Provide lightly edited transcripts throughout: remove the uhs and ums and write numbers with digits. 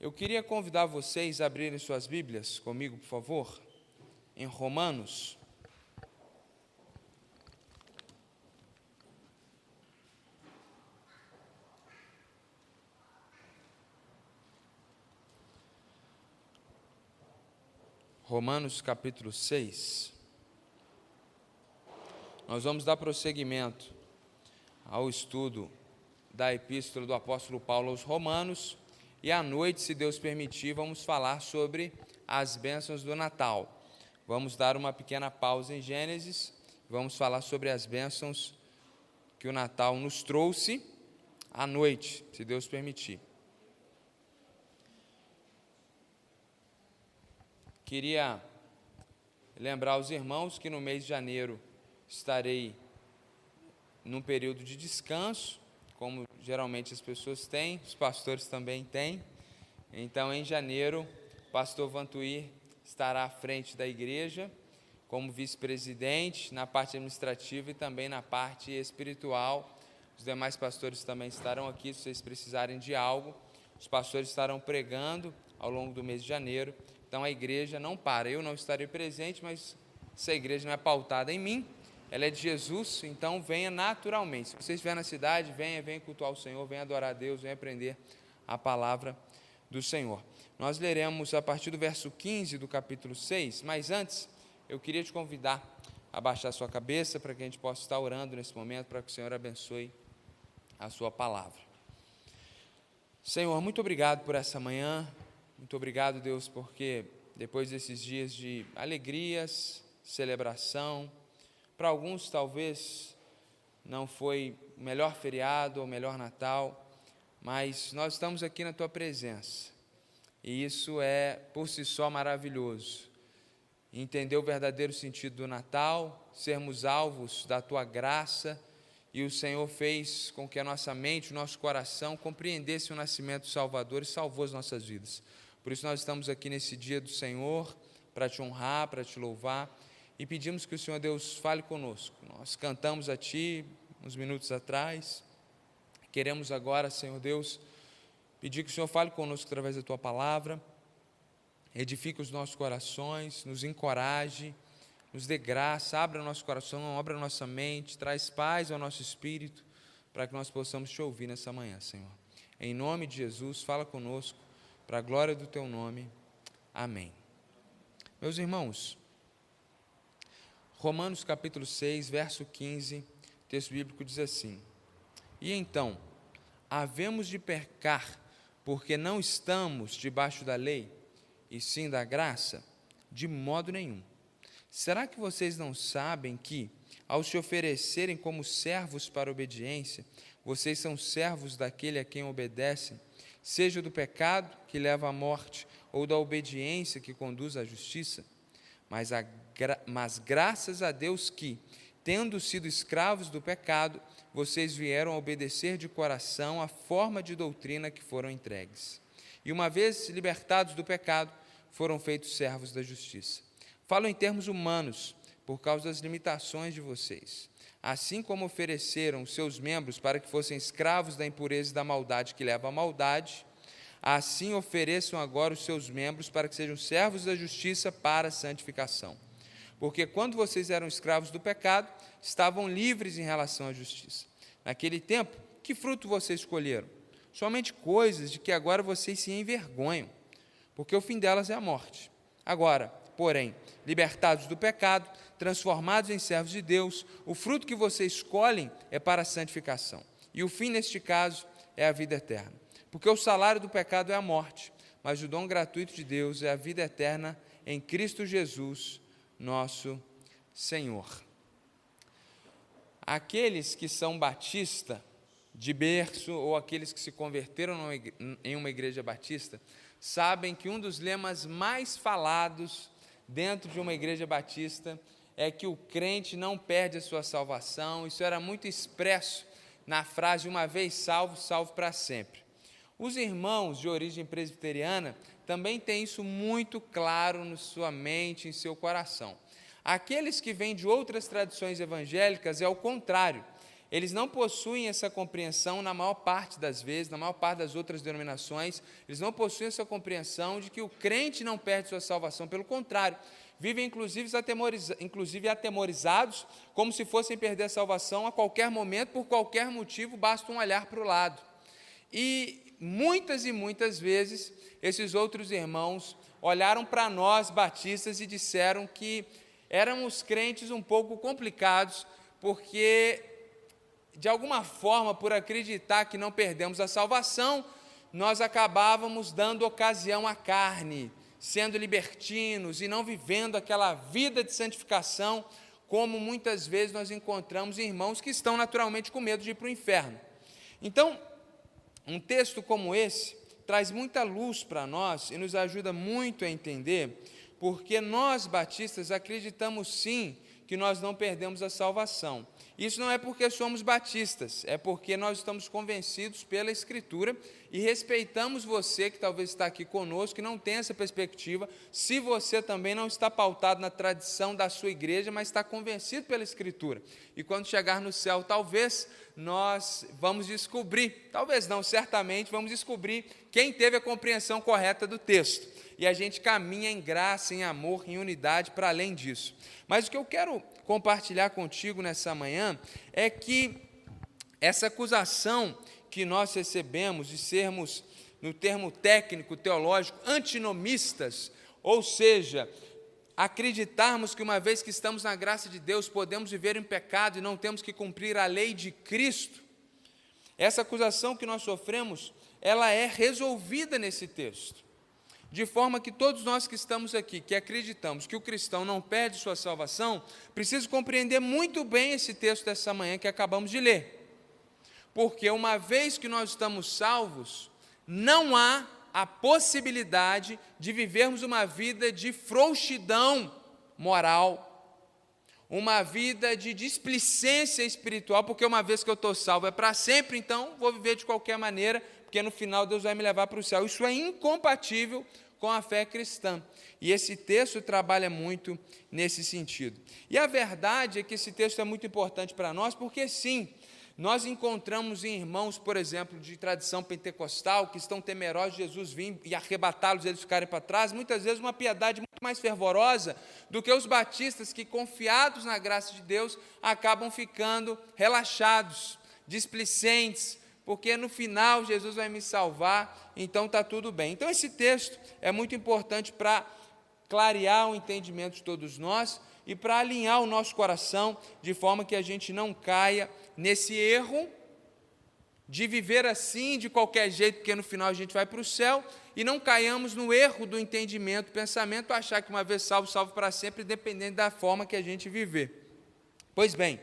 Eu queria convidar vocês a abrirem suas Bíblias comigo, por favor, em Romanos. Romanos capítulo 6. Nós vamos dar prosseguimento ao estudo da epístola do apóstolo Paulo aos Romanos, e à noite, se Deus permitir, vamos falar sobre as bênçãos do Natal. Vamos dar uma pequena pausa em Gênesis, vamos falar sobre as bênçãos que o Natal nos trouxe à noite, se Deus permitir. Queria lembrar aos irmãos que no mês de janeiro estarei num período de descanso, como geralmente as pessoas têm, os pastores também têm. Então, em janeiro, o pastor Vantuir estará à frente da igreja, como vice-presidente, na parte administrativa e também na parte espiritual. Os demais pastores também estarão aqui, se vocês precisarem de algo. Os pastores estarão pregando ao longo do mês de janeiro. Então, a igreja não para. Eu não estarei presente, mas essa igreja não é pautada em mim, ela é de Jesus, então venha naturalmente. Se você estiver na cidade, venha cultuar o Senhor, venha adorar a Deus, venha aprender a palavra do Senhor. Nós leremos a partir do verso 15 do capítulo 6, mas antes eu queria te convidar a baixar a sua cabeça para que a gente possa estar orando nesse momento, para que o Senhor abençoe a sua palavra. Senhor, muito obrigado por essa manhã, muito obrigado, Deus, porque depois desses dias de alegrias, celebração, para alguns talvez não foi o melhor feriado ou o melhor Natal, mas nós estamos aqui na Tua presença, e isso é por si só maravilhoso. Entender o verdadeiro sentido do Natal, sermos alvos da Tua graça, e o Senhor fez com que a nossa mente, o nosso coração compreendesse o nascimento do Salvador e salvou as nossas vidas. Por isso nós estamos aqui nesse dia do Senhor, para Te honrar, para Te louvar, e pedimos que o Senhor Deus fale conosco. Nós cantamos a Ti uns minutos atrás, queremos agora, Senhor Deus, pedir que o Senhor fale conosco através da Tua palavra, edifique os nossos corações, nos encoraje, nos dê graça, abra o nosso coração, abra a nossa mente, traz paz ao nosso espírito, para que nós possamos Te ouvir nessa manhã, Senhor. Em nome de Jesus, fala conosco, para a glória do Teu nome. Amém. Meus irmãos, Romanos capítulo 6, verso 15, o texto bíblico diz assim: E então, havemos de pecar, porque não estamos debaixo da lei, e sim da graça? De modo nenhum. Será que vocês não sabem que, ao se oferecerem como servos para a obediência, vocês são servos daquele a quem obedecem, seja do pecado, que leva à morte, ou da obediência, que conduz à justiça? Mas graças a Deus que, tendo sido escravos do pecado, vocês vieram a obedecer de coração à forma de doutrina que foram entregues. E uma vez libertados do pecado, foram feitos servos da justiça. Falo em termos humanos, por causa das limitações de vocês. Assim como ofereceram os seus membros para que fossem escravos da impureza e da maldade que leva à maldade, assim ofereçam agora os seus membros para que sejam servos da justiça para a santificação. Porque quando vocês eram escravos do pecado, estavam livres em relação à justiça. Naquele tempo, que fruto vocês escolheram? Somente coisas de que agora vocês se envergonham, porque o fim delas é a morte. Agora, porém, libertados do pecado, transformados em servos de Deus, o fruto que vocês escolhem é para a santificação. E o fim, neste caso, é a vida eterna. Porque o salário do pecado é a morte, mas o dom gratuito de Deus é a vida eterna em Cristo Jesus, nosso Senhor. Aqueles que são batista de berço, ou aqueles que se converteram em uma igreja batista, sabem que um dos lemas mais falados dentro de uma igreja batista é que o crente não perde a sua salvação. Isso era muito expresso na frase: uma vez salvo, salvo para sempre. Os irmãos de origem presbiteriana também têm isso muito claro na sua mente, em seu coração. Aqueles que vêm de outras tradições evangélicas é o contrário. eles não possuem essa compreensão na maior parte das vezes, na maior parte das outras denominações, eles não possuem essa compreensão de que o crente não perde sua salvação, pelo contrário, vivem inclusive atemorizados, como se fossem perder a salvação a qualquer momento, por qualquer motivo, basta um olhar para o lado. E muitas vezes, esses outros irmãos olharam para nós, batistas, e disseram que éramos crentes um pouco complicados, porque, de alguma forma, por acreditar que não perdemos a salvação, nós acabávamos dando ocasião à carne, sendo libertinos e não vivendo aquela vida de santificação, como muitas vezes nós encontramos irmãos que estão naturalmente com medo de ir para o inferno. Então, um texto como esse traz muita luz para nós e nos ajuda muito a entender, porque nós, batistas, acreditamos sim que nós não perdemos a salvação. Isso não é porque somos batistas, é porque nós estamos convencidos pela Escritura e respeitamos você que talvez está aqui conosco, que não tem essa perspectiva, se você também não está pautado na tradição da sua igreja, mas está convencido pela Escritura. E quando chegar no céu, talvez nós vamos descobrir, talvez não, certamente vamos descobrir quem teve a compreensão correta do texto. E a gente caminha em graça, em amor, em unidade para além disso. Mas o que eu quero compartilhar contigo nessa manhã é que essa acusação que nós recebemos de sermos, no termo técnico, teológico, antinomistas, ou seja, acreditarmos que uma vez que estamos na graça de Deus, podemos viver em pecado e não temos que cumprir a lei de Cristo, essa acusação que nós sofremos, ela é resolvida nesse texto. De forma que todos nós que estamos aqui, que acreditamos que o cristão não perde sua salvação, precisamos compreender muito bem esse texto dessa manhã que acabamos de ler. Porque uma vez que nós estamos salvos, não há a possibilidade de vivermos uma vida de frouxidão moral, uma vida de displicência espiritual, porque uma vez que eu estou salvo é para sempre, então vou viver de qualquer maneira, porque no final Deus vai me levar para o céu. Isso é incompatível com a fé cristã. E esse texto trabalha muito nesse sentido. E a verdade é que esse texto é muito importante para nós, porque sim, nós encontramos em irmãos, por exemplo, de tradição pentecostal, que estão temerosos de Jesus vir e arrebatá-los, eles ficarem para trás, muitas vezes uma piedade muito mais fervorosa do que os batistas que, confiados na graça de Deus, acabam ficando relaxados, displicentes, porque no final Jesus vai me salvar, então está tudo bem. Então esse texto é muito importante para clarear o entendimento de todos nós e para alinhar o nosso coração, de forma que a gente não caia nesse erro de viver assim, de qualquer jeito, porque no final a gente vai para o céu, e não caiamos no erro do entendimento, pensamento, achar que uma vez salvo, salvo para sempre, dependendo da forma que a gente viver. Pois bem,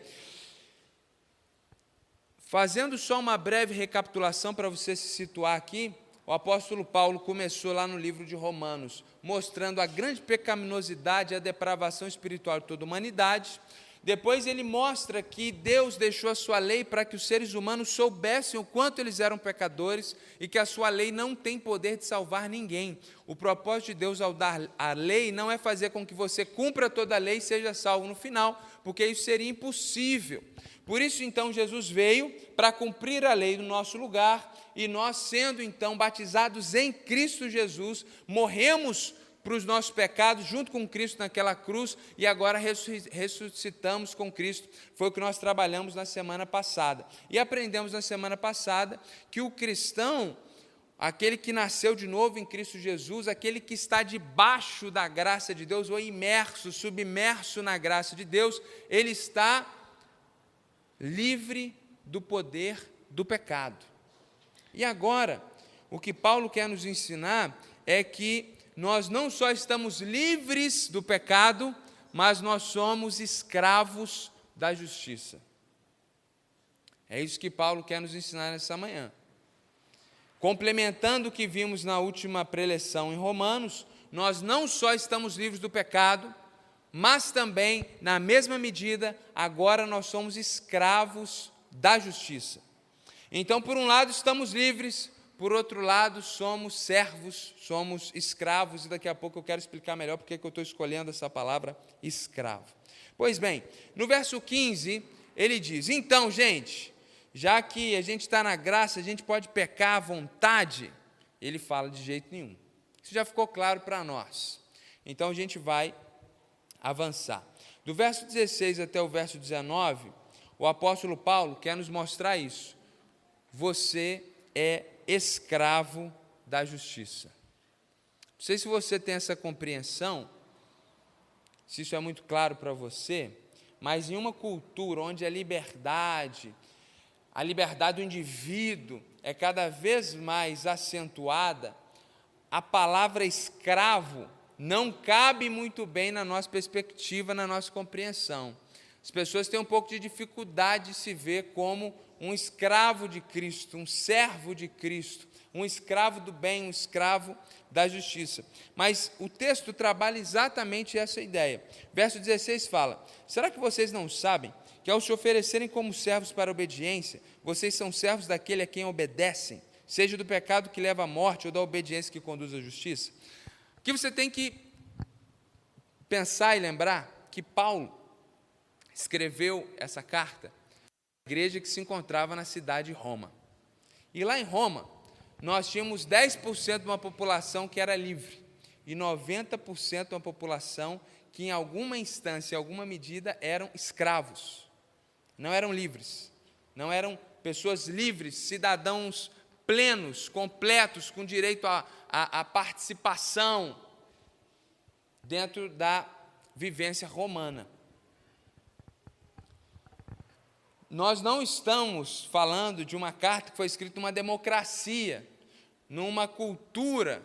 fazendo só uma breve recapitulação para você se situar aqui, o apóstolo Paulo começou lá no livro de Romanos, mostrando a grande pecaminosidade e a depravação espiritual de toda a humanidade. Depois ele mostra que Deus deixou a sua lei para que os seres humanos soubessem o quanto eles eram pecadores e que a sua lei não tem poder de salvar ninguém. O propósito de Deus ao dar a lei não é fazer com que você cumpra toda a lei e seja salvo no final, porque isso seria impossível. Por isso, então, Jesus veio para cumprir a lei no nosso lugar, e nós, sendo, então, batizados em Cristo Jesus, morremos para os nossos pecados, junto com Cristo naquela cruz, e agora ressuscitamos com Cristo. Foi o que nós trabalhamos na semana passada. E aprendemos na semana passada que o cristão, aquele que nasceu de novo em Cristo Jesus, aquele que está debaixo da graça de Deus, ou imerso, submerso na graça de Deus, ele está livre do poder do pecado. E agora, o que Paulo quer nos ensinar é que nós não só estamos livres do pecado, mas nós somos escravos da justiça. É isso que Paulo quer nos ensinar nessa manhã. Complementando o que vimos na última preleção em Romanos, nós não só estamos livres do pecado, mas também, na mesma medida, agora nós somos escravos da justiça. Então, por um lado, estamos livres, por outro lado, somos servos, somos escravos, e daqui a pouco eu quero explicar melhor porque eu estou escolhendo essa palavra escravo. Pois bem, no verso 15, ele diz: então, gente, já que a gente está na graça, a gente pode pecar à vontade? Ele fala de jeito nenhum. Isso já ficou claro para nós. Então a gente vai avançar. Do verso 16 até o verso 19, o apóstolo Paulo quer nos mostrar isso. Você é escravo da justiça. Não sei se você tem essa compreensão, se isso é muito claro para você, mas em uma cultura onde a liberdade do indivíduo é cada vez mais acentuada, a palavra escravo não cabe muito bem na nossa perspectiva, na nossa compreensão. As pessoas têm um pouco de dificuldade de se ver como um escravo de Cristo, um servo de Cristo, um escravo do bem, um escravo da justiça. Mas o texto trabalha exatamente essa ideia. Verso 16 fala: será que vocês não sabem que ao se oferecerem como servos para a obediência, vocês são servos daquele a quem obedecem, seja do pecado que leva à morte ou da obediência que conduz à justiça? O que você tem que pensar e lembrar que Paulo escreveu essa carta à igreja que se encontrava na cidade de Roma. E lá em Roma, nós tínhamos 10% de uma população que era livre e 90% de uma população que, em alguma instância, em alguma medida, eram escravos. Não eram livres, não eram pessoas livres, cidadãos plenos, completos, com direito à participação dentro da vivência romana. Nós não estamos falando de uma carta que foi escrita numa democracia, numa cultura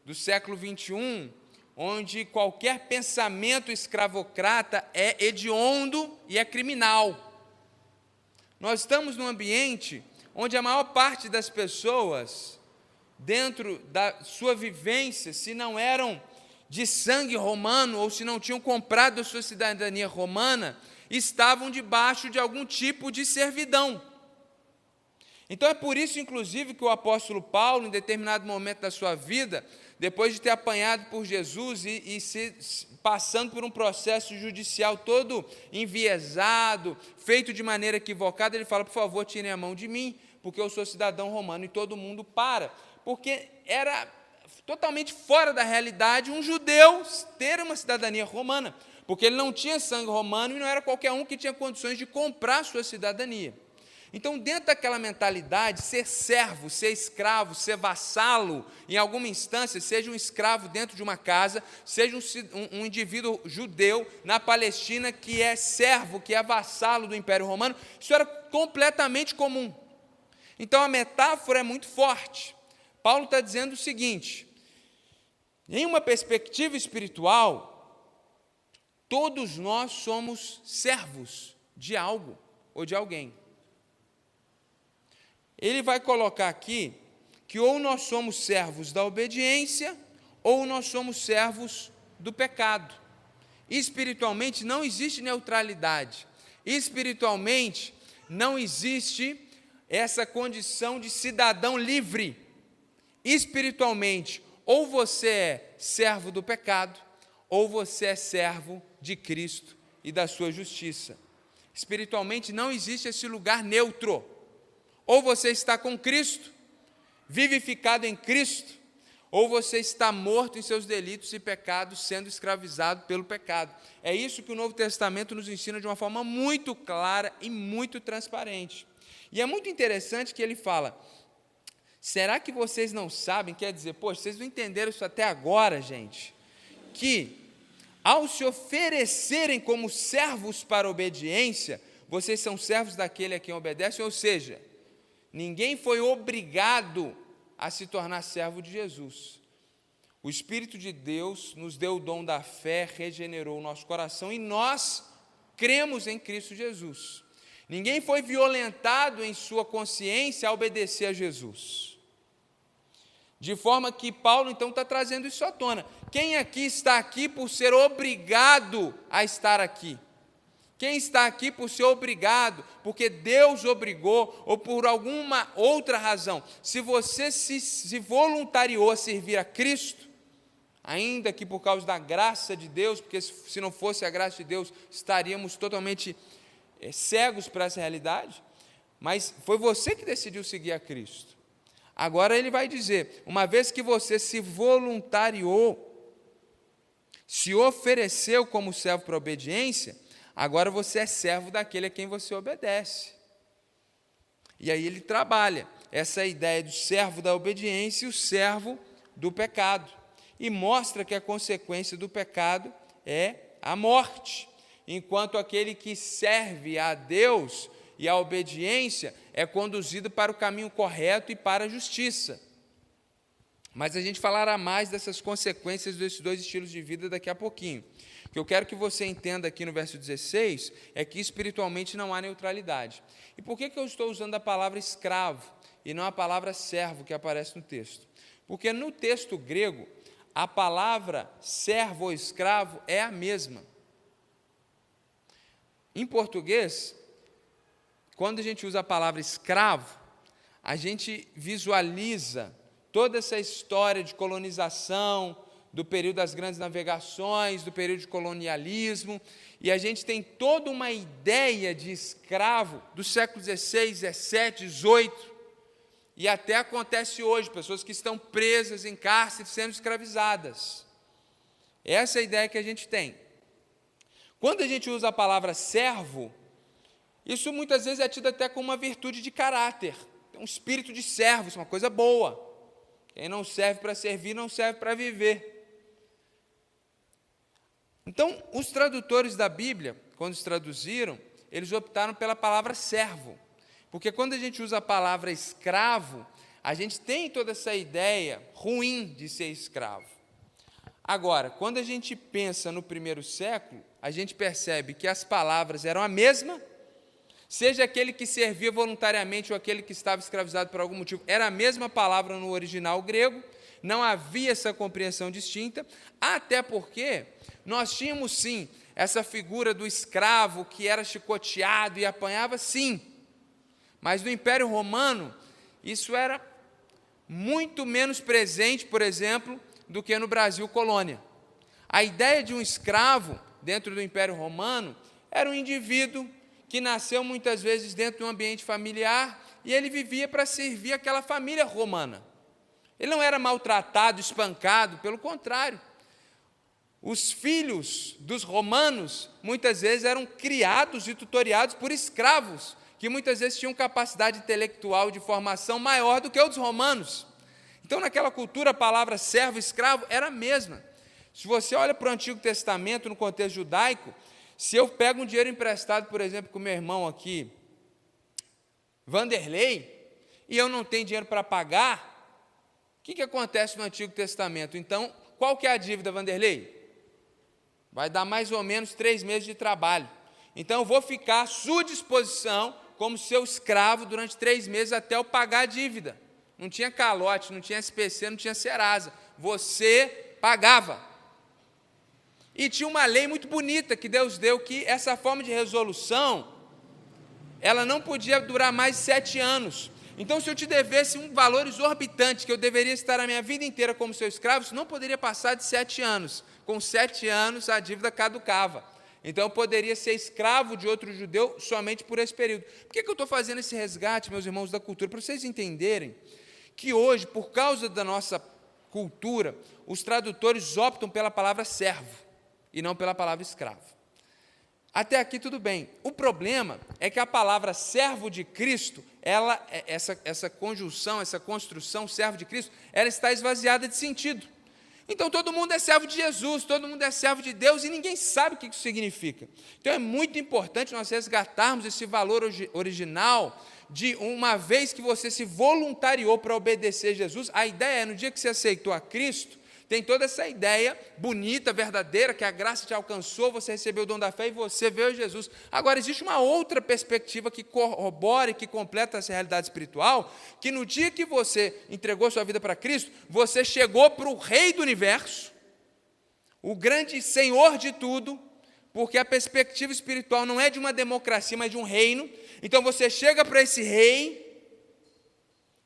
do século XXI, onde qualquer pensamento escravocrata é hediondo e é criminal. Nós estamos num ambiente onde a maior parte das pessoas, dentro da sua vivência, se não eram de sangue romano ou se não tinham comprado a sua cidadania romana, estavam debaixo de algum tipo de servidão. Então é por isso, inclusive, que o apóstolo Paulo, em determinado momento da sua vida, depois de ter apanhado por Jesus e passando por um processo judicial todo enviesado, feito de maneira equivocada, ele fala: por favor, tirem a mão de mim, porque eu sou cidadão romano. E todo mundo para, porque era totalmente fora da realidade um judeu ter uma cidadania romana, porque ele não tinha sangue romano e não era qualquer um que tinha condições de comprar sua cidadania. Então, dentro daquela mentalidade, ser servo, ser escravo, ser vassalo, em alguma instância, seja um escravo dentro de uma casa, seja um indivíduo judeu na Palestina que é servo, que é vassalo do Império Romano, isso era completamente comum. Então, a metáfora é muito forte. Paulo está dizendo o seguinte: em uma perspectiva espiritual, todos nós somos servos de algo ou de alguém. Ele vai colocar aqui que ou nós somos servos da obediência ou nós somos servos do pecado. Espiritualmente não existe neutralidade. Espiritualmente não existe essa condição de cidadão livre. Espiritualmente, ou você é servo do pecado, ou você é servo de Cristo e da sua justiça. Espiritualmente não existe esse lugar neutro. Ou você está com Cristo, vivificado em Cristo, ou você está morto em seus delitos e pecados, sendo escravizado pelo pecado. É isso que o Novo Testamento nos ensina de uma forma muito clara e muito transparente. E é muito interessante que ele fala: será que vocês não sabem? Quer dizer, poxa, vocês não entenderam isso até agora, gente? Que ao se oferecerem como servos para a obediência, vocês são servos daquele a quem obedecem, ou seja, ninguém foi obrigado a se tornar servo de Jesus. O Espírito de Deus nos deu o dom da fé, regenerou o nosso coração e nós cremos em Cristo Jesus. Ninguém foi violentado em sua consciência a obedecer a Jesus. De forma que Paulo, então, está trazendo isso à tona. Quem aqui está aqui por ser obrigado a estar aqui? Quem está aqui por ser obrigado, porque Deus obrigou, ou por alguma outra razão? Se você se voluntariou a servir a Cristo, ainda que por causa da graça de Deus, porque se não fosse a graça de Deus, estaríamos totalmente cegos para essa realidade, mas foi você que decidiu seguir a Cristo. Agora ele vai dizer, uma vez que você se voluntariou, se ofereceu como servo para a obediência, agora você é servo daquele a quem você obedece. E aí ele trabalha essa ideia do servo da obediência e o servo do pecado. E mostra que a consequência do pecado é a morte, enquanto aquele que serve a Deus e a obediência é conduzido para o caminho correto e para a justiça. Mas a gente falará mais dessas consequências desses dois estilos de vida daqui a pouquinho. O que eu quero que você entenda aqui no verso 16 é que espiritualmente não há neutralidade. E por que eu estou usando a palavra escravo e não a palavra servo que aparece no texto? Porque no texto grego, a palavra servo ou escravo é a mesma. Em português, quando a gente usa a palavra escravo, a gente visualiza toda essa história de colonização, do período das grandes navegações, do período de colonialismo, e a gente tem toda uma ideia de escravo do século XVI, XVII, XVIII, e até acontece hoje, pessoas que estão presas em cárcere sendo escravizadas. Essa é a ideia que a gente tem. Quando a gente usa a palavra servo, isso muitas vezes é tido até como uma virtude de caráter, um espírito de servo, isso é uma coisa boa. Quem não serve para servir, não serve para viver. Então, os tradutores da Bíblia, quando os traduziram, eles optaram pela palavra servo, porque quando a gente usa a palavra escravo, a gente tem toda essa ideia ruim de ser escravo. Agora, quando a gente pensa no primeiro século, a gente percebe que as palavras eram a mesma, seja aquele que servia voluntariamente ou aquele que estava escravizado por algum motivo, era a mesma palavra no original grego, não havia essa compreensão distinta, até porque nós tínhamos sim essa figura do escravo que era chicoteado e apanhava, sim, mas no Império Romano isso era muito menos presente, por exemplo, do que no Brasil colônia. A ideia de um escravo dentro do Império Romano era um indivíduo que nasceu muitas vezes dentro de um ambiente familiar e ele vivia para servir aquela família romana. Ele não era maltratado, espancado, pelo contrário. Os filhos dos romanos, muitas vezes, eram criados e tutoriados por escravos, que muitas vezes tinham capacidade intelectual de formação maior do que os romanos. Então, naquela cultura, a palavra servo e escravo era a mesma. Se você olha para o Antigo Testamento, no contexto judaico, se eu pego um dinheiro emprestado, por exemplo, com meu irmão aqui, Vanderlei, e eu não tenho dinheiro para pagar, o que acontece no Antigo Testamento? Então, qual que é a dívida, Vanderlei? Vai dar mais ou menos 3 meses de trabalho. Então, eu vou ficar à sua disposição como seu escravo durante 3 meses até eu pagar a dívida. Não tinha calote, não tinha SPC, não tinha Serasa. Você pagava. E tinha uma lei muito bonita que Deus deu, que essa forma de resolução, ela não podia durar mais de 7 anos. Então, se eu te devesse um valor exorbitante, que eu deveria estar a minha vida inteira como seu escravo, isso não poderia passar de 7 anos. Com 7 anos, a dívida caducava. Então, eu poderia ser escravo de outro judeu somente por esse período. Por que eu estou fazendo esse resgate, meus irmãos da cultura? Para vocês entenderem que hoje, por causa da nossa cultura, os tradutores optam pela palavra servo e não pela palavra escravo. Até aqui tudo bem. O problema é que a palavra servo de Cristo, essa conjunção, essa construção, servo de Cristo, ela está esvaziada de sentido. Então todo mundo é servo de Jesus, todo mundo é servo de Deus e ninguém sabe o que isso significa. Então é muito importante nós resgatarmos esse valor original de uma vez que você se voluntariou para obedecer a Jesus, a ideia é, no dia que você aceitou a Cristo, tem toda essa ideia bonita, verdadeira, que a graça te alcançou, você recebeu o dom da fé e você veio a Jesus. Agora, existe uma outra perspectiva que corrobora e que completa essa realidade espiritual, que no dia que você entregou sua vida para Cristo, você chegou para o Rei do Universo, o grande Senhor de tudo, porque a perspectiva espiritual não é de uma democracia, mas de um reino. Então, você chega para esse Rei,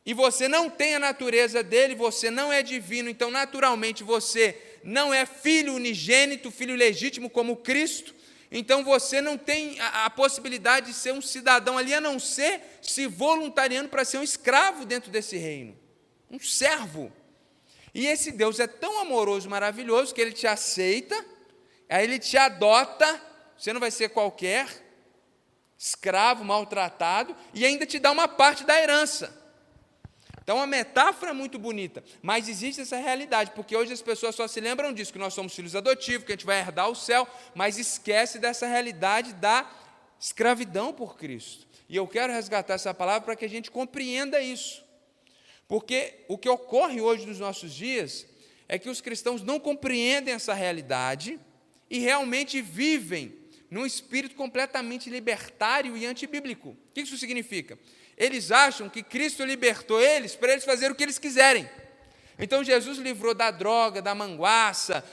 e você não tem a natureza dele, você não é divino, então naturalmente você não é filho unigênito, filho legítimo como Cristo, Então você não tem a possibilidade de ser um cidadão ali, a não ser se voluntariando para ser um escravo dentro desse reino, um servo. E esse Deus é tão amoroso, maravilhoso, que Ele te aceita, aí Ele te adota, você não vai ser qualquer escravo, maltratado, e ainda te dá uma parte da herança. Então, a metáfora é muito bonita, mas existe essa realidade, porque hoje as pessoas só se lembram disso, que nós somos filhos adotivos, que a gente vai herdar o céu, mas esquece dessa realidade da escravidão por Cristo. E eu quero resgatar essa palavra para que a gente compreenda isso. Porque o que ocorre hoje nos nossos dias é que os cristãos não compreendem essa realidade e realmente vivem num espírito completamente libertário e antibíblico. O que isso significa? Eles acham que Cristo libertou eles para eles fazerem o que eles quiserem. Então Jesus livrou da droga, da manguaça,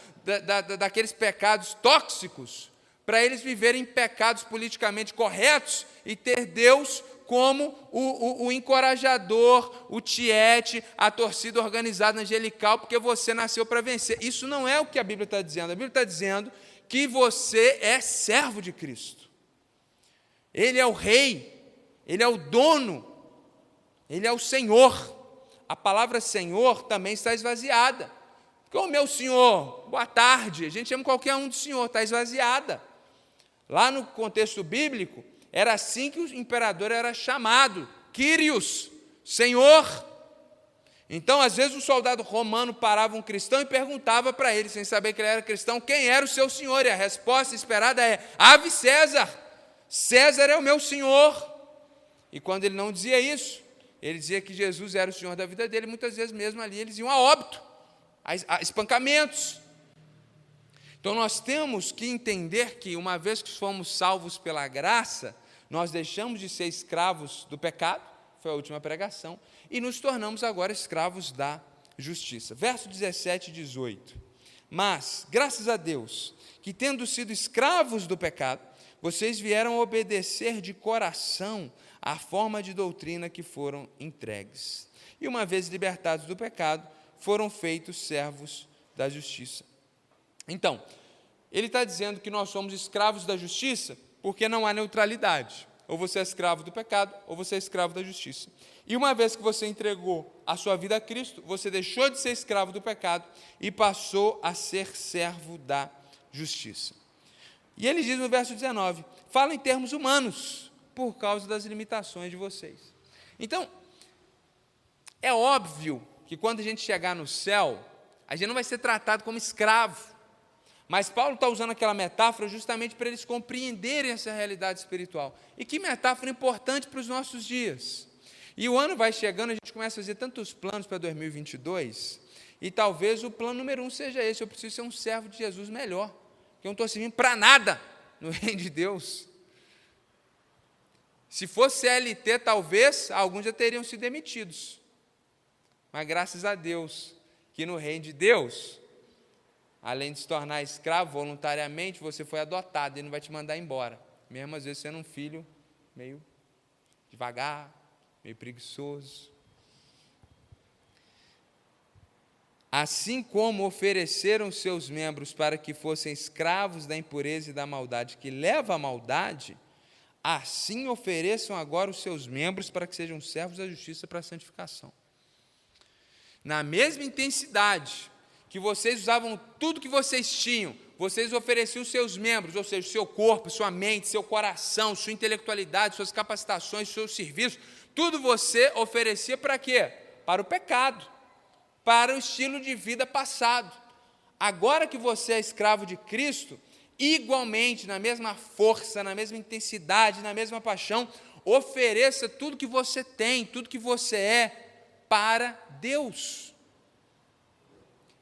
daqueles pecados tóxicos, para eles viverem pecados politicamente corretos e ter Deus como o encorajador, o tiete, a torcida organizada angelical, porque você nasceu para vencer. Isso não é o que a Bíblia está dizendo. A Bíblia está dizendo que você é servo de Cristo. Ele é o rei, Ele é o dono, Ele é o Senhor. A palavra Senhor também está esvaziada. Porque o meu Senhor, boa tarde, a gente chama qualquer um de Senhor, está esvaziada. Lá no contexto bíblico, era assim que o imperador era chamado, Quírios, Senhor. Então, às vezes, o soldado romano parava um cristão e perguntava para ele, sem saber que ele era cristão, quem era o seu senhor? E a resposta esperada é, Ave César, César é o meu senhor. E quando ele não dizia isso, ele dizia que Jesus era o Senhor da vida dele, muitas vezes mesmo ali eles iam a óbito, a espancamentos. Então nós temos que entender que, uma vez que fomos salvos pela graça, nós deixamos de ser escravos do pecado, foi a última pregação, e nos tornamos agora escravos da justiça. Verso 17 e 18. Mas, graças a Deus, que tendo sido escravos do pecado, vocês vieram obedecer de coração a forma de doutrina que foram entregues. E uma vez libertados do pecado, foram feitos servos da justiça. Então, ele está dizendo que nós somos escravos da justiça porque não há neutralidade. Ou você é escravo do pecado, ou você é escravo da justiça. E uma vez que você entregou a sua vida a Cristo, você deixou de ser escravo do pecado e passou a ser servo da justiça. E ele diz no verso 19, fala em termos humanos, por causa das limitações de vocês. Então, é óbvio que quando a gente chegar no céu, a gente não vai ser tratado como escravo. Mas Paulo está usando aquela metáfora justamente para eles compreenderem essa realidade espiritual. E que metáfora importante para os nossos dias. E o ano vai chegando, a gente começa a fazer tantos planos para 2022, e talvez o plano número 1 seja esse, eu preciso ser um servo de Jesus melhor, porque eu não estou servindo para nada no reino de Deus. Se fosse CLT, talvez, alguns já teriam sido demitidos. Mas graças a Deus, que no reino de Deus, além de se tornar escravo voluntariamente, você foi adotado, ele não vai te mandar embora. Mesmo às vezes sendo um filho meio devagar, meio preguiçoso. Assim como ofereceram seus membros para que fossem escravos da impureza e da maldade, que leva à maldade, assim ofereçam agora os seus membros para que sejam servos da justiça para a santificação. Na mesma intensidade que vocês usavam tudo que vocês tinham, vocês ofereciam os seus membros, ou seja, o seu corpo, sua mente, seu coração, sua intelectualidade, suas capacitações, seus serviços, tudo você oferecia para quê? Para o pecado, para o estilo de vida passado. Agora que você é escravo de Cristo, igualmente, na mesma força, na mesma intensidade, na mesma paixão, ofereça tudo que você tem, tudo que você é, para Deus.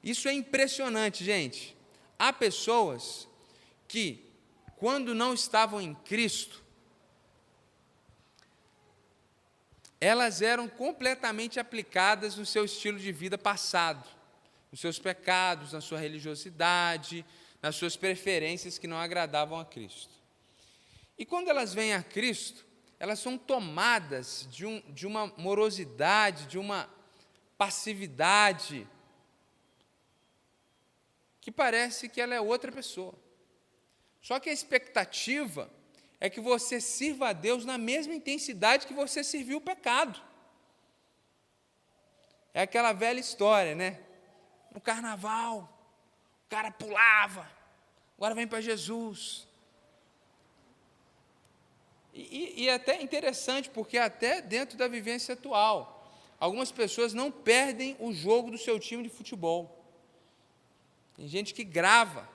Isso é impressionante, gente. Há pessoas que, quando não estavam em Cristo, elas eram completamente aplicadas no seu estilo de vida passado, nos seus pecados, na sua religiosidade, nas suas preferências que não agradavam a Cristo. E quando elas vêm a Cristo, elas são tomadas de uma morosidade, de uma passividade, que parece que ela é outra pessoa. Só que a expectativa é que você sirva a Deus na mesma intensidade que você serviu o pecado. É aquela velha história, né? No carnaval, o cara pulava, agora vem para Jesus. E é até interessante, porque até dentro da vivência atual, algumas pessoas não perdem o jogo do seu time de futebol. Tem gente que grava.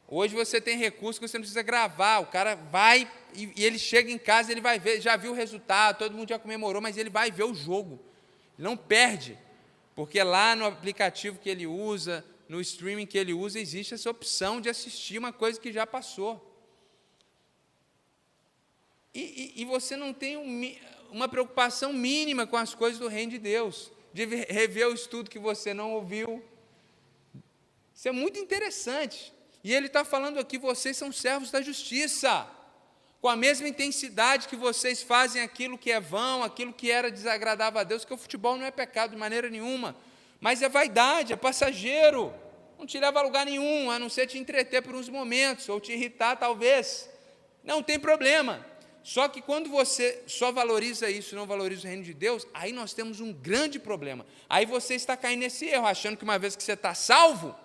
Hoje você tem recurso que você não precisa gravar, o cara vai e ele chega em casa, ele vai ver, já viu o resultado, todo mundo já comemorou, mas ele vai ver o jogo. Ele não perde, porque lá no aplicativo que ele usa, no streaming que ele usa, existe essa opção de assistir uma coisa que já passou. E você não tem uma preocupação mínima com as coisas do reino de Deus, de rever o estudo que você não ouviu. Isso é muito interessante. E ele está falando aqui, vocês são servos da justiça, com a mesma intensidade que vocês fazem aquilo que é vão, aquilo que era desagradável a Deus, porque o futebol não é pecado de maneira nenhuma, mas é vaidade, é passageiro, não te leva a lugar nenhum, a não ser te entreter por uns momentos, ou te irritar talvez, não tem problema. Só que quando você só valoriza isso, não valoriza o reino de Deus, aí nós temos um grande problema. Aí você está caindo nesse erro, achando que uma vez que você está salvo,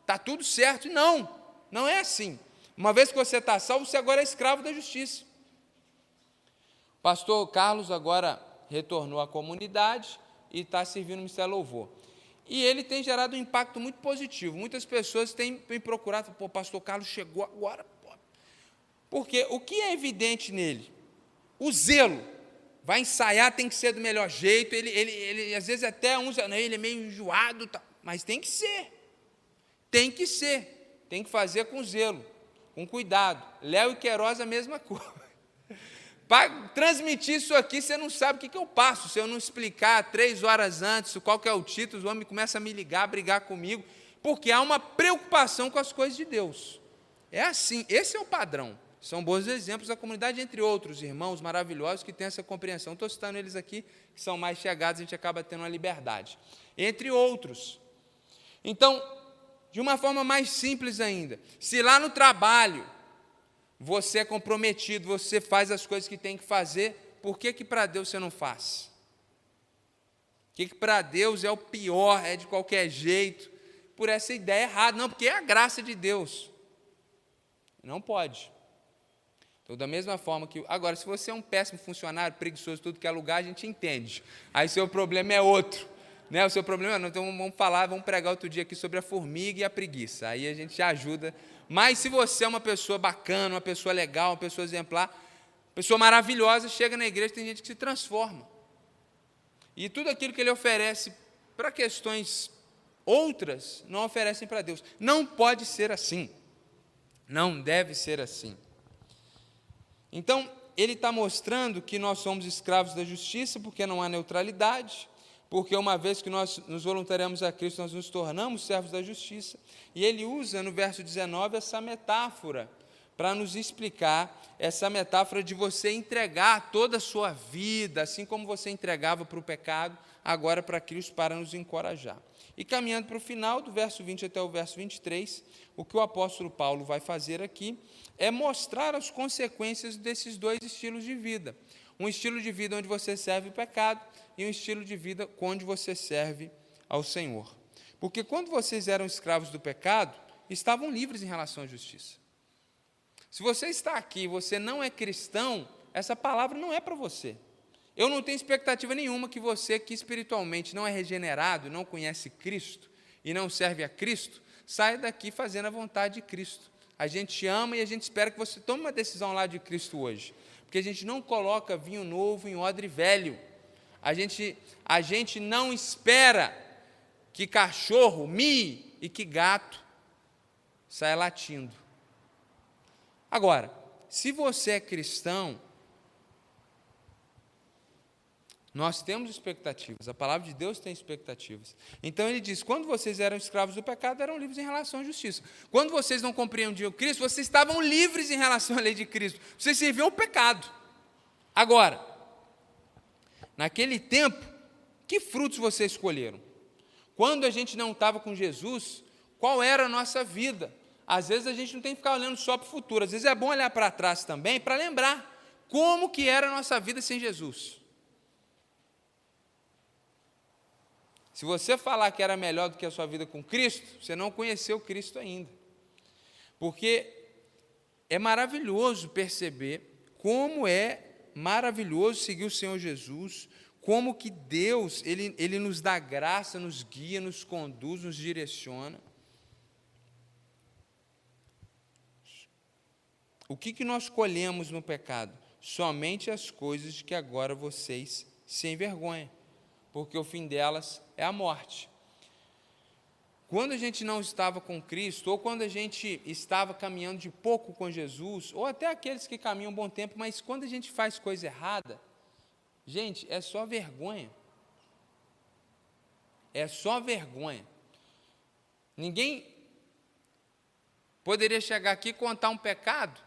está tudo certo, e não é assim. Uma vez que você está salvo, você agora é escravo da justiça. O pastor Carlos agora retornou à comunidade e está servindo o Ministério Louvor. E ele tem gerado um impacto muito positivo. Muitas pessoas têm procurado, o pastor Carlos chegou agora. Porque o que é evidente nele? O zelo. Vai ensaiar, tem que ser do melhor jeito. Ele às vezes até ele é meio enjoado, mas tem que ser. Tem que ser. Tem que fazer com zelo, com cuidado. Léo e Queiroz, a mesma coisa. Para transmitir isso aqui, você não sabe o que eu passo. Se eu não explicar 3 horas antes qual que é o título, os homens começam a me ligar, a brigar comigo, porque há uma preocupação com as coisas de Deus. É assim, esse é o padrão. São bons exemplos da comunidade, entre outros irmãos maravilhosos que têm essa compreensão. Estou citando eles aqui, que são mais chegados, a gente acaba tendo uma liberdade. Entre outros. Então, de uma forma mais simples ainda, se lá no trabalho você é comprometido, você faz as coisas que tem que fazer, por que para Deus você não faz? O que para Deus é o pior, é de qualquer jeito, por essa ideia errada? Não, porque é a graça de Deus. Não pode. Então, da mesma forma que... Agora, se você é um péssimo funcionário, preguiçoso, tudo que é lugar, a gente entende. Aí seu problema é outro. Né? O seu problema não, então vamos pregar outro dia aqui sobre a formiga e a preguiça. Aí a gente ajuda. Mas se você é uma pessoa bacana, uma pessoa legal, uma pessoa exemplar, uma pessoa maravilhosa, chega na igreja, tem gente que se transforma. E tudo aquilo que ele oferece para questões outras, não oferecem para Deus. Não pode ser assim. Não deve ser assim. Então, ele está mostrando que nós somos escravos da justiça, porque não há neutralidade, porque uma vez que nós nos voluntariamos a Cristo, nós nos tornamos servos da justiça. E ele usa, no verso 19, essa metáfora, para nos explicar essa metáfora de você entregar toda a sua vida, assim como você entregava para o pecado, agora para Cristo, para nos encorajar. E caminhando para o final, do verso 20 até o verso 23, o que o apóstolo Paulo vai fazer aqui é mostrar as consequências desses 2 estilos de vida. Um estilo de vida onde você serve o pecado e um estilo de vida onde você serve ao Senhor. Porque quando vocês eram escravos do pecado, estavam livres em relação à justiça. Se você está aqui e você não é cristão, essa palavra não é para você. Eu não tenho expectativa nenhuma que você que espiritualmente não é regenerado, não conhece Cristo e não serve a Cristo, saia daqui fazendo a vontade de Cristo. A gente ama e a gente espera que você tome uma decisão lá de Cristo hoje. Porque a gente não coloca vinho novo em odre velho. A gente não espera que cachorro mie e que gato saia latindo. Agora, se você é cristão, nós temos expectativas, a palavra de Deus tem expectativas. Então ele diz, quando vocês eram escravos do pecado, eram livres em relação à justiça. Quando vocês não compreendiam Cristo, vocês estavam livres em relação à lei de Cristo. Vocês serviam o pecado. Agora, naquele tempo, que frutos vocês escolheram? Quando a gente não estava com Jesus, qual era a nossa vida? às vezes a gente não tem que ficar olhando só para o futuro, às vezes é bom olhar para trás também, para lembrar como que era a nossa vida sem Jesus. Se você falar que era melhor do que a sua vida com Cristo, você não conheceu Cristo ainda. Porque é maravilhoso perceber como é maravilhoso seguir o Senhor Jesus, como que Deus, Ele nos dá graça, nos guia, nos conduz, nos direciona. O que nós colhemos no pecado? Somente as coisas que agora vocês se envergonham, porque o fim delas é a morte. Quando a gente não estava com Cristo, ou quando a gente estava caminhando de pouco com Jesus, ou até aqueles que caminham um bom tempo, mas quando a gente faz coisa errada, gente, é só vergonha. É só vergonha. Ninguém poderia chegar aqui e contar um pecado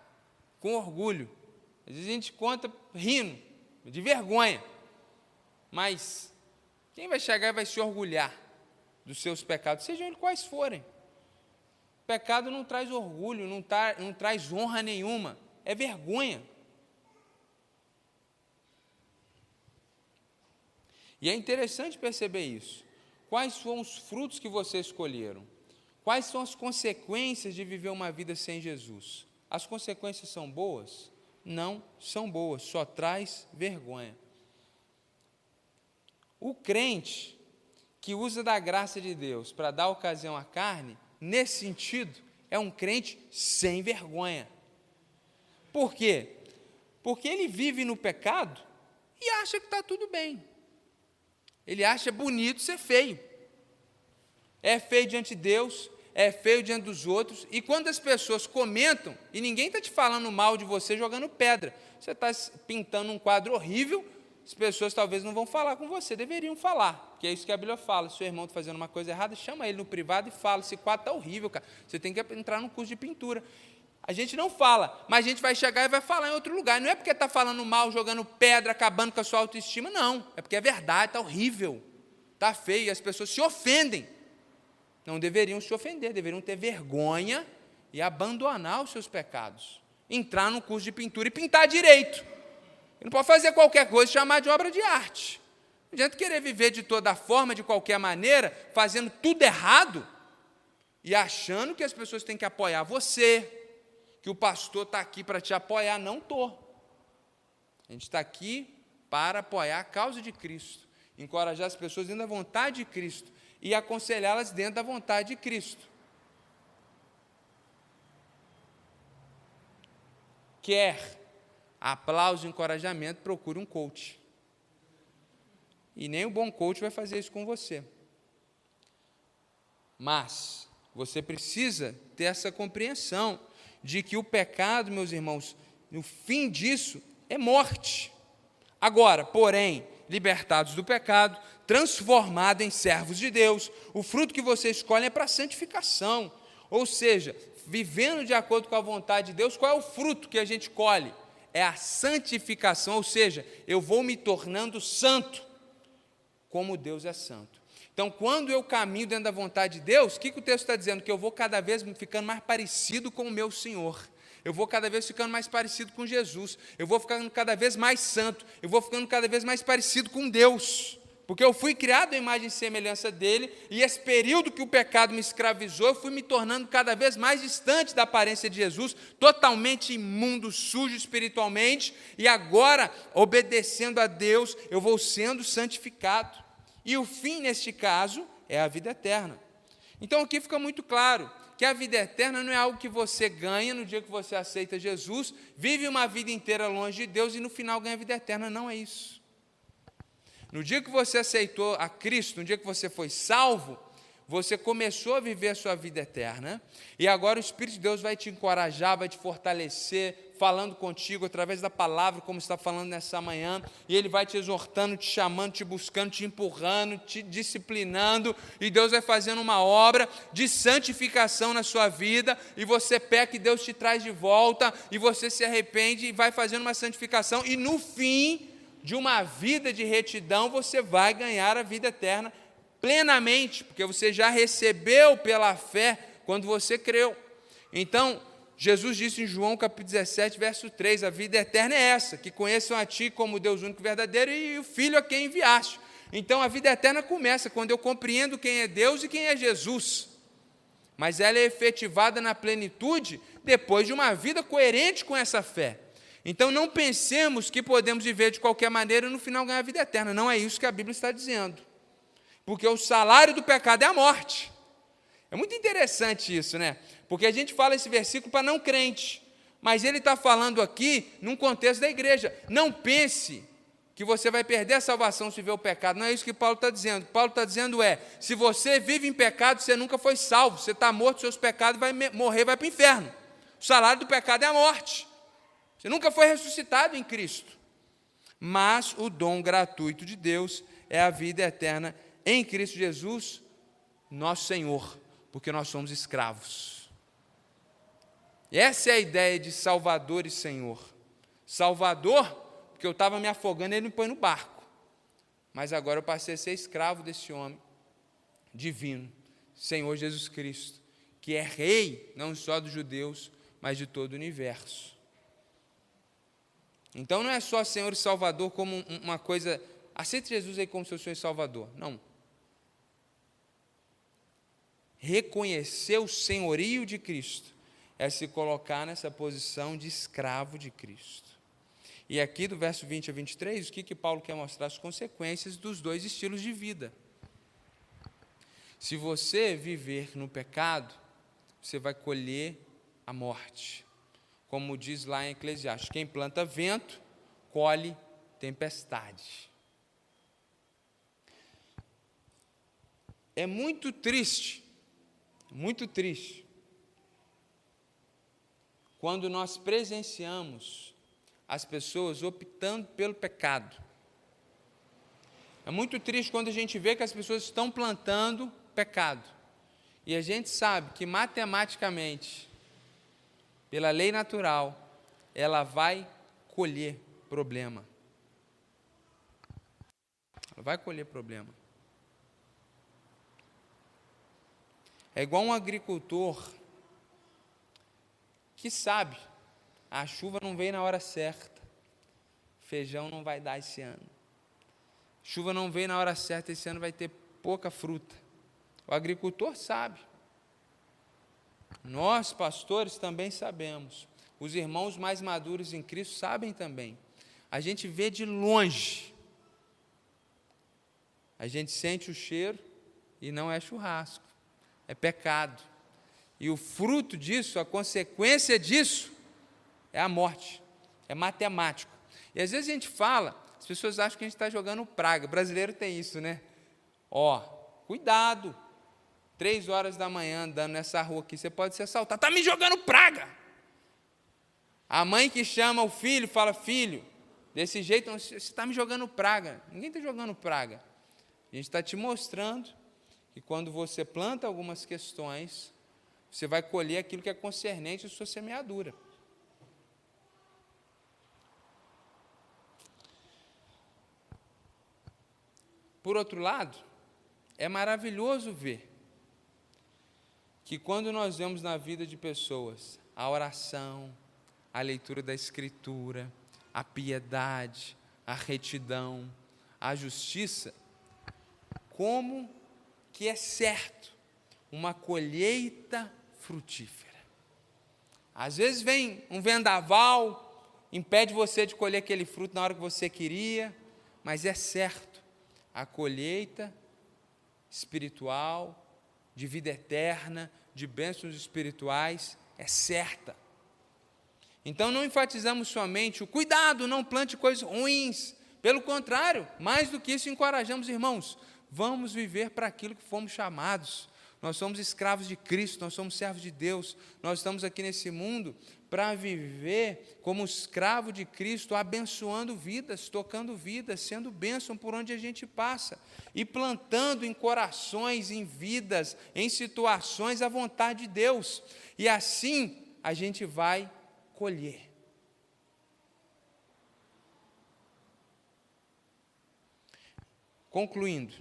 com orgulho. Às vezes a gente conta rindo, de vergonha. Mas quem vai chegar e vai se orgulhar dos seus pecados, sejam eles quais forem? Pecado não traz orgulho, não traz honra nenhuma, é vergonha. E é interessante perceber isso. Quais foram os frutos que vocês escolheram? Quais são as consequências de viver uma vida sem Jesus? As consequências são boas? Não são boas, só traz vergonha. O crente que usa da graça de Deus para dar ocasião à carne, nesse sentido, é um crente sem vergonha. Por quê? Porque ele vive no pecado e acha que está tudo bem. Ele acha bonito ser feio. É feio diante de Deus, é feio diante dos outros, e quando as pessoas comentam, e ninguém está te falando mal de você jogando pedra, você está pintando um quadro horrível, as pessoas talvez não vão falar com você, deveriam falar, porque é isso que a Bíblia fala. Se o seu irmão está fazendo uma coisa errada, chama ele no privado e fala: esse quadro está horrível, cara, você tem que entrar num curso de pintura. A gente não fala, mas a gente vai chegar e vai falar em outro lugar. Não é porque está falando mal, jogando pedra, acabando com a sua autoestima, não, é porque é verdade, está horrível, está feio, e as pessoas se ofendem. Não deveriam se ofender, deveriam ter vergonha e abandonar os seus pecados, entrar num curso de pintura e pintar direito. Não pode fazer qualquer coisa e chamar de obra de arte. Não adianta querer viver de toda forma, de qualquer maneira, fazendo tudo errado e achando que as pessoas têm que apoiar você, que o pastor está aqui para te apoiar. Não estou. A gente está aqui para apoiar a causa de Cristo, encorajar as pessoas dentro da vontade de Cristo e aconselhá-las dentro da vontade de Cristo. Quer aplauso e encorajamento, procure um coach. E nem o bom coach vai fazer isso com você. Mas você precisa ter essa compreensão de que o pecado, meus irmãos, o fim disso é morte. Agora, porém, libertados do pecado, transformados em servos de Deus, o fruto que você escolhe é para a santificação. Ou seja, vivendo de acordo com a vontade de Deus, qual é o fruto que a gente colhe? É a santificação, ou seja, eu vou me tornando santo, como Deus é santo. Então, quando eu caminho dentro da vontade de Deus, o que o texto está dizendo? Que eu vou cada vez ficando mais parecido com o meu Senhor, eu vou cada vez ficando mais parecido com Jesus, eu vou ficando cada vez mais santo, eu vou ficando cada vez mais parecido com Deus, porque eu fui criado à imagem e semelhança dele, e esse período que o pecado me escravizou, eu fui me tornando cada vez mais distante da aparência de Jesus, totalmente imundo, sujo espiritualmente, e agora, obedecendo a Deus, eu vou sendo santificado. E o fim, neste caso, é a vida eterna. Então, aqui fica muito claro que a vida eterna não é algo que você ganha no dia que você aceita Jesus, vive uma vida inteira longe de Deus e no final ganha a vida eterna. Não é isso. No dia que você aceitou a Cristo, no dia que você foi salvo, você começou a viver a sua vida eterna, e agora o Espírito de Deus vai te encorajar, vai te fortalecer, falando contigo através da palavra, como está falando nessa manhã, e Ele vai te exortando, te chamando, te buscando, te empurrando, te disciplinando, e Deus vai fazendo uma obra de santificação na sua vida, e você peca e Deus te traz de volta, e você se arrepende e vai fazendo uma santificação, e no fim de uma vida de retidão, você vai ganhar a vida eterna plenamente, porque você já recebeu pela fé quando você creu. Então, Jesus disse em João capítulo 17, verso 3, a vida eterna é essa, que conheçam a Ti como Deus único e verdadeiro e o Filho a quem enviaste. Então, a vida eterna começa quando eu compreendo quem é Deus e quem é Jesus. Mas ela é efetivada na plenitude depois de uma vida coerente com essa fé. Então, não pensemos que podemos viver de qualquer maneira e no final ganhar a vida eterna. Não é isso que a Bíblia está dizendo. Porque o salário do pecado é a morte. É muito interessante isso, né? Porque a gente fala esse versículo para não crente, mas ele está falando aqui num contexto da igreja. Não pense que você vai perder a salvação se viver o pecado. Não é isso que Paulo está dizendo. Paulo está dizendo se você vive em pecado, você nunca foi salvo. Você está morto, seus pecados, vai morrer, vai para o inferno. O salário do pecado é a morte. Você nunca foi ressuscitado em Cristo. Mas o dom gratuito de Deus é a vida eterna em Cristo Jesus, nosso Senhor, porque nós somos escravos. Essa é a ideia de Salvador e Senhor. Salvador, porque eu estava me afogando, ele me põe no barco. Mas agora eu passei a ser escravo desse homem divino, Senhor Jesus Cristo, que é rei, não só dos judeus, mas de todo o universo. Então não é só Senhor e Salvador como uma coisa, aceite Jesus aí como seu Senhor e Salvador. Não. Reconhecer o senhorio de Cristo é se colocar nessa posição de escravo de Cristo. E aqui do verso 20 a 23, o que Paulo quer mostrar? As consequências dos dois estilos de vida. Se você viver no pecado, você vai colher a morte. Como diz lá em Eclesiastes, quem planta vento, colhe tempestade. É muito triste, quando nós presenciamos as pessoas optando pelo pecado. É muito triste quando a gente vê que as pessoas estão plantando pecado. E a gente sabe que matematicamente, pela lei natural, ela vai colher problema. Ela vai colher problema. É igual um agricultor que sabe, a chuva não veio na hora certa, feijão não vai dar esse ano. Chuva não veio na hora certa, esse ano vai ter pouca fruta. O agricultor sabe. Nós, pastores, também sabemos. Os irmãos mais maduros em Cristo sabem também. A gente vê de longe. A gente sente o cheiro e não é churrasco, é pecado. E o fruto disso, a consequência disso, é a morte, é matemático. E às vezes a gente fala, as pessoas acham que a gente está jogando praga. O brasileiro tem isso, né? Cuidado, 3 horas da manhã andando nessa rua aqui, você pode ser assaltado. Está me jogando praga. A mãe que chama o filho, fala, filho, desse jeito, você está me jogando praga. Ninguém está jogando praga. A gente está te mostrando que quando você planta algumas questões, você vai colher aquilo que é concernente à sua semeadura. Por outro lado, é maravilhoso ver que quando nós vemos na vida de pessoas a oração, a leitura da Escritura, a piedade, a retidão, a justiça, como que é certo uma colheita frutífera. Às vezes vem um vendaval, impede você de colher aquele fruto na hora que você queria, mas é certo, a colheita espiritual, de vida eterna, de bênçãos espirituais, é certa. Então não enfatizamos somente o cuidado, não plante coisas ruins, pelo contrário, mais do que isso encorajamos, irmãos, vamos viver para aquilo que fomos chamados. Nós somos escravos de Cristo, nós somos servos de Deus, nós estamos aqui nesse mundo para viver como escravo de Cristo, abençoando vidas, tocando vidas, sendo bênção por onde a gente passa, e plantando em corações, em vidas, em situações a vontade de Deus, e assim a gente vai colher. Concluindo,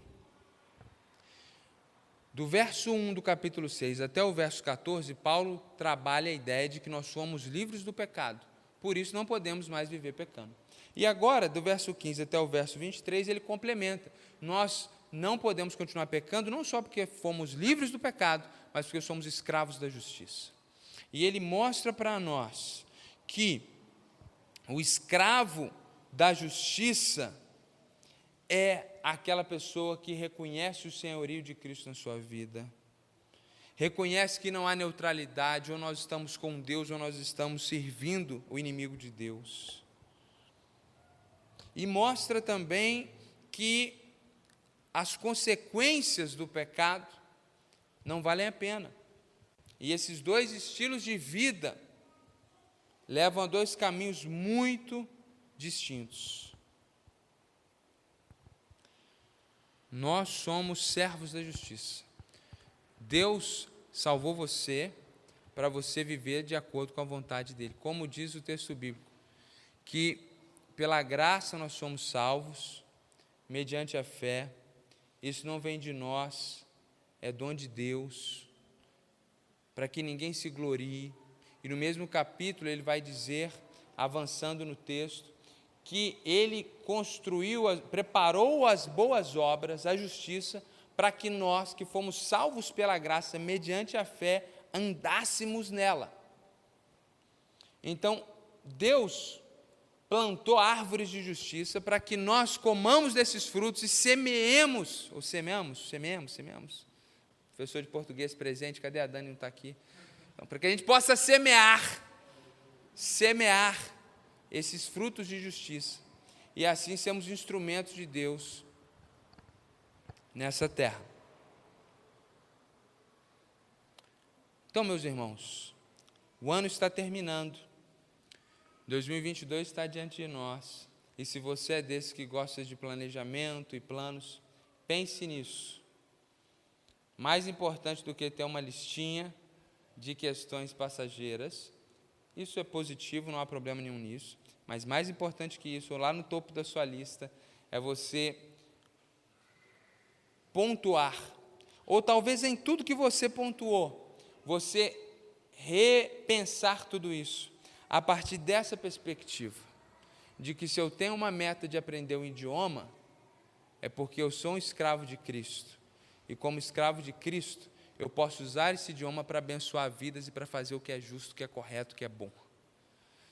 Do verso 1 do capítulo 6 até o verso 14, Paulo trabalha a ideia de que nós somos livres do pecado, por isso não podemos mais viver pecando. E agora, do verso 15 até o verso 23, ele complementa: nós não podemos continuar pecando, não só porque fomos livres do pecado, mas porque somos escravos da justiça. E ele mostra para nós que o escravo da justiça é aquela pessoa que reconhece o senhorio de Cristo na sua vida, reconhece que não há neutralidade, ou nós estamos com Deus, ou nós estamos servindo o inimigo de Deus. E mostra também que as consequências do pecado não valem a pena. E esses dois estilos de vida levam a dois caminhos muito distintos. Nós somos servos da justiça. Deus salvou você para você viver de acordo com a vontade dele. Como diz o texto bíblico, que pela graça nós somos salvos, mediante a fé. Isso não vem de nós, é dom de Deus, para que ninguém se glorie. E no mesmo capítulo ele vai dizer, avançando no texto, que ele preparou as boas obras, a justiça, para que nós, que fomos salvos pela graça, mediante a fé, andássemos nela. Então, Deus plantou árvores de justiça para que nós comamos desses frutos e semeemos. Professor de português presente, cadê a Dani? Não está aqui. Então, para que a gente possa semear esses frutos de justiça, e assim sermos instrumentos de Deus nessa terra. Então, meus irmãos, o ano está terminando, 2022 está diante de nós, e se você é desses que gosta de planejamento e planos, pense nisso. Mais importante do que ter uma listinha de questões passageiras, isso é positivo, não há problema nenhum nisso, mas mais importante que isso, lá no topo da sua lista, é você pontuar, ou talvez em tudo que você pontuou, você repensar tudo isso, a partir dessa perspectiva, de que se eu tenho uma meta de aprender um idioma, é porque eu sou um escravo de Cristo, e como escravo de Cristo, eu posso usar esse idioma para abençoar vidas e para fazer o que é justo, o que é correto, o que é bom.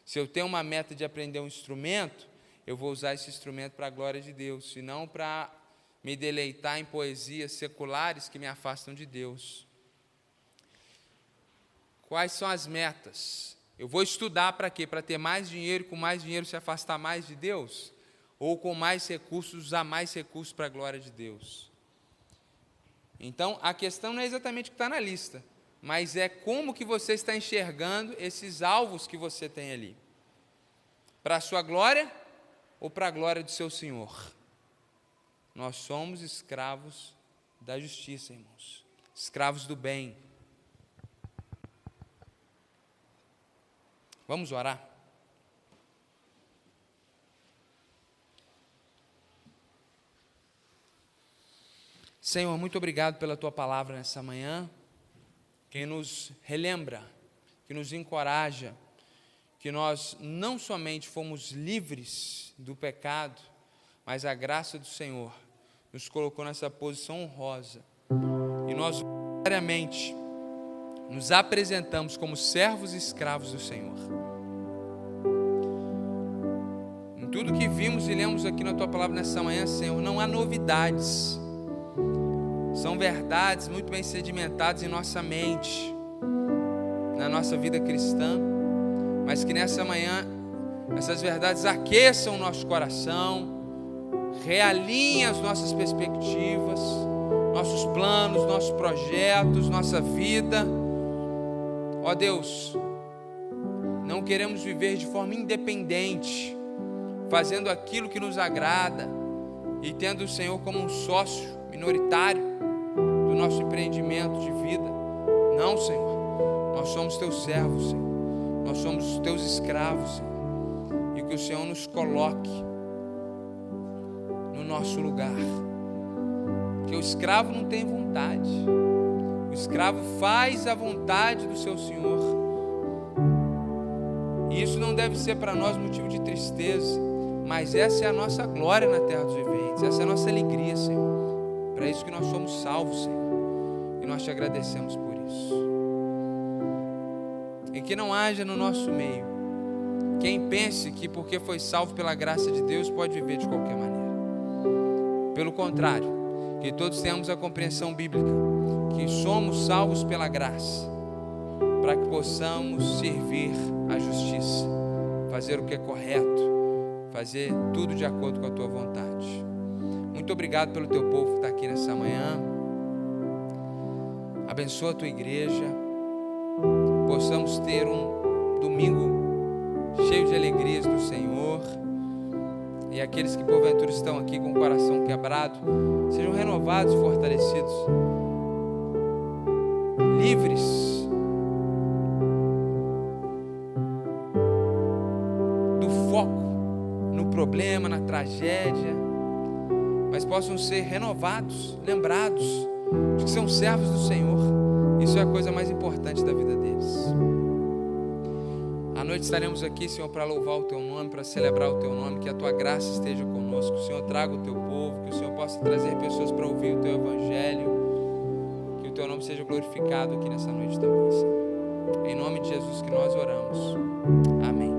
Se eu tenho uma meta de aprender um instrumento, eu vou usar esse instrumento para a glória de Deus, e não para me deleitar em poesias seculares que me afastam de Deus. Quais são as metas? Eu vou estudar para quê? Para ter mais dinheiro, e com mais dinheiro se afastar mais de Deus? Ou com mais recursos, usar mais recursos para a glória de Deus? Então, a questão não é exatamente o que está na lista, mas é como que você está enxergando esses alvos que você tem ali. Para a sua glória ou para a glória do seu Senhor? Nós somos escravos da justiça, irmãos. Escravos do bem. Vamos orar? Senhor, muito obrigado pela Tua palavra nessa manhã, que nos relembra, que nos encoraja, que nós não somente fomos livres do pecado, mas a graça do Senhor nos colocou nessa posição honrosa, e nós diariamente nos apresentamos como servos e escravos do Senhor. Em tudo que vimos e lemos aqui na Tua palavra nessa manhã, Senhor, não há novidades, são verdades muito bem sedimentadas em nossa mente, na nossa vida cristã, mas que nessa manhã essas verdades aqueçam o nosso coração, realinhem as nossas perspectivas, nossos planos, nossos projetos, nossa vida. Ó Deus, não queremos viver de forma independente, fazendo aquilo que nos agrada e tendo o Senhor como um sócio minoritário do nosso empreendimento de vida. Não, Senhor, nós somos Teus servos, Senhor. Nós somos Teus escravos, Senhor. E que o Senhor nos coloque no nosso lugar. Porque o escravo não tem vontade. O escravo faz a vontade do seu senhor. E isso não deve ser para nós motivo de tristeza, mas essa é a nossa glória na terra dos viventes, essa é a nossa alegria, Senhor. Para isso que nós somos salvos, Senhor, e nós te agradecemos por isso. E que não haja no nosso meio quem pense que porque foi salvo pela graça de Deus pode viver de qualquer maneira. Pelo contrário, que todos tenhamos a compreensão bíblica que somos salvos pela graça, para que possamos servir a justiça, fazer o que é correto, fazer tudo de acordo com a tua vontade. Muito obrigado pelo teu povo que está aqui nessa manhã. Abençoa a tua igreja, possamos ter um domingo cheio de alegrias do Senhor, e aqueles que porventura estão aqui com o coração quebrado sejam renovados e fortalecidos, livres do foco no problema, na tragédia, mas possam ser renovados, lembrados de que são servos do Senhor. Isso é a coisa mais importante da vida deles. À noite estaremos aqui, Senhor, para louvar o Teu nome, para celebrar o Teu nome, que a Tua graça esteja conosco, que o Senhor traga o Teu povo, que o Senhor possa trazer pessoas para ouvir o Teu Evangelho, que o Teu nome seja glorificado aqui nessa noite também, Senhor. Em nome de Jesus que nós oramos. Amém.